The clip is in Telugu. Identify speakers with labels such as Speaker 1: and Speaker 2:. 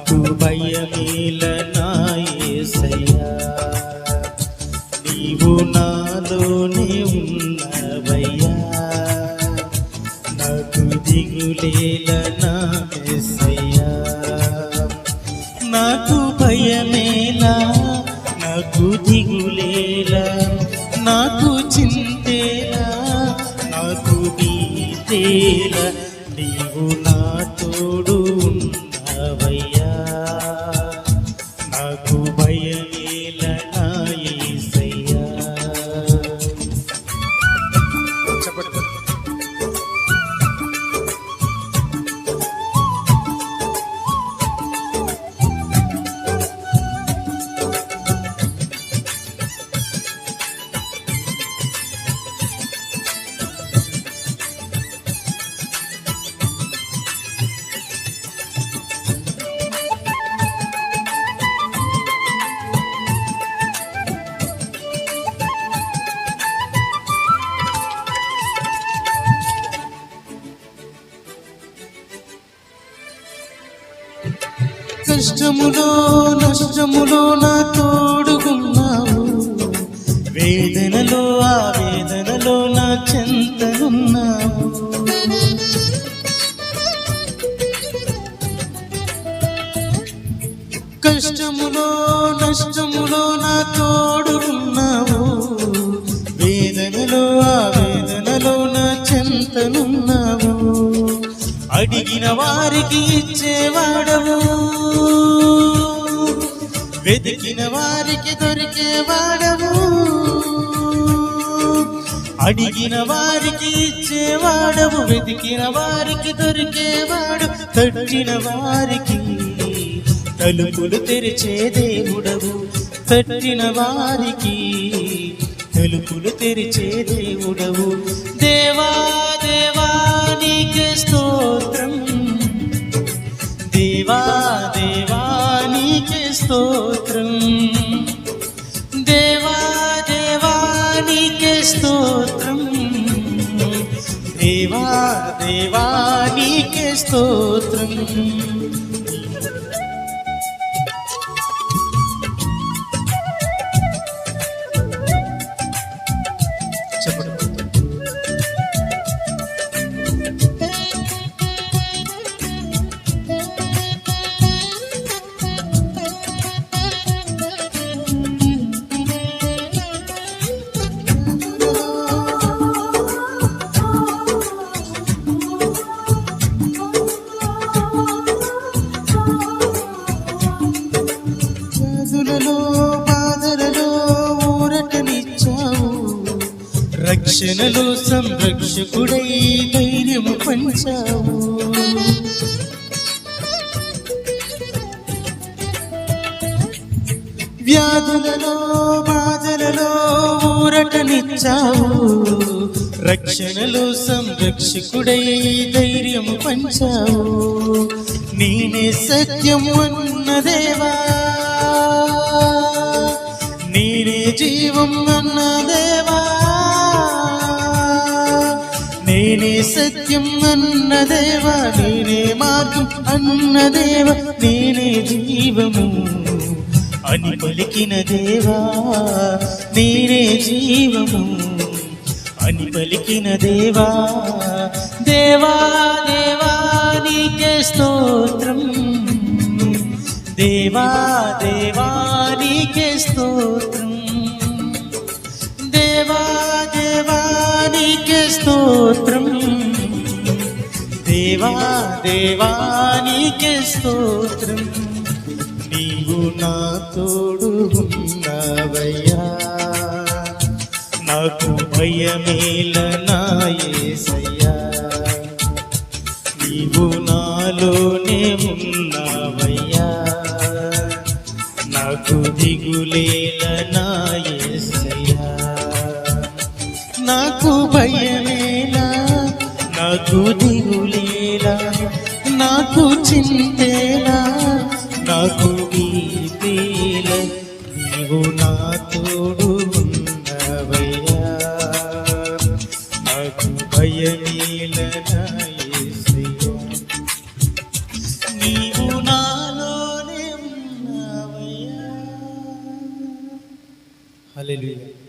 Speaker 1: నాకు భయమేల నా యేసయ్యా, నీవు నాలోనే ఉన్నవయ్యా. నాకు దిగులేల నా యేసయ్యా, నాకు భయమేలా, నాకు దిగులేలా, నాకు చింతేలా, నాకు భీతేలా, నీవు నా తోడు ఉన్నవయ్యా. నాకు భయమేలా నా యేసయ్యా. కష్టములో నష్టములో నా తోడుకున్నావు, వేదనలో ఆవేదనలో నా చెంతనున్నావు. కష్టములో నష్టములో నా తోడుకున్నావు, వేదనలో ఆవేదనలో నా చెంతనున్నావు. అడిగిన వారికి ఇచ్చేవాడవు, వెతికిన వారికి దొరికేవాడవు. అడిగిన వారికి ఇచ్చేవాడవు, వెతికిన వారికి దొరికేవాడు. తట్టిన వారికి తలుపులు తెరిచే దేవుడవు, తట్టిన వారికి తలుపులు తెరిచే దేవుడవు. దేవా దేవా నీకే స్తోత్రం, దేవా దేవా నీకే స్తోత్రం, దేవా దేవా నీకే స్తోత్రం, దేవా దేవా నీకే స్తోత్రం. బాధలలో ఊరటనిచ్చావు, రక్షణలో సంరక్షకుడై ధైర్యము పంచావు. వ్యాధులలో బాధలలో ఊరటనిచ్చావు, రక్షణలో సంరక్షకుడై ధైర్యము పంచావు. నేనే సత్యం అన్న దేవా, నేనే జీవం అన్న దేవా, నేనే సత్యం అన్న దేవా, నేనే మార్గం అన్న దేవా, నేనే జీవము అని పలికిన దేవా, నేనే జీవము అని పలికిన దేవా. దేవా దేవా నీకే స్తోత్రం, దేవా దేవా నీకే స్తోత్రం, దేవా దేవా నీకే స్తోత్రం, దేవా దేవా నీకే స్తోత్రం. నీవు నా తోడు ఉన్నవయ్యా, నాకు భయమేల నా యేసయ్యా. నీవు నాలోనే ఉన్నవయ్యా, నాకు దిగులేల నా యేసయ్యా. నాకు భయమేలా, నాకు దిగులేలా, నాకు చింతేలా, నాకు భీతేలా, నీవు నా తోడు ఉన్నవయ్యా. నాకు భయమేల నా యేసయ్యా, నీవు నాలో హల్లెలూయా.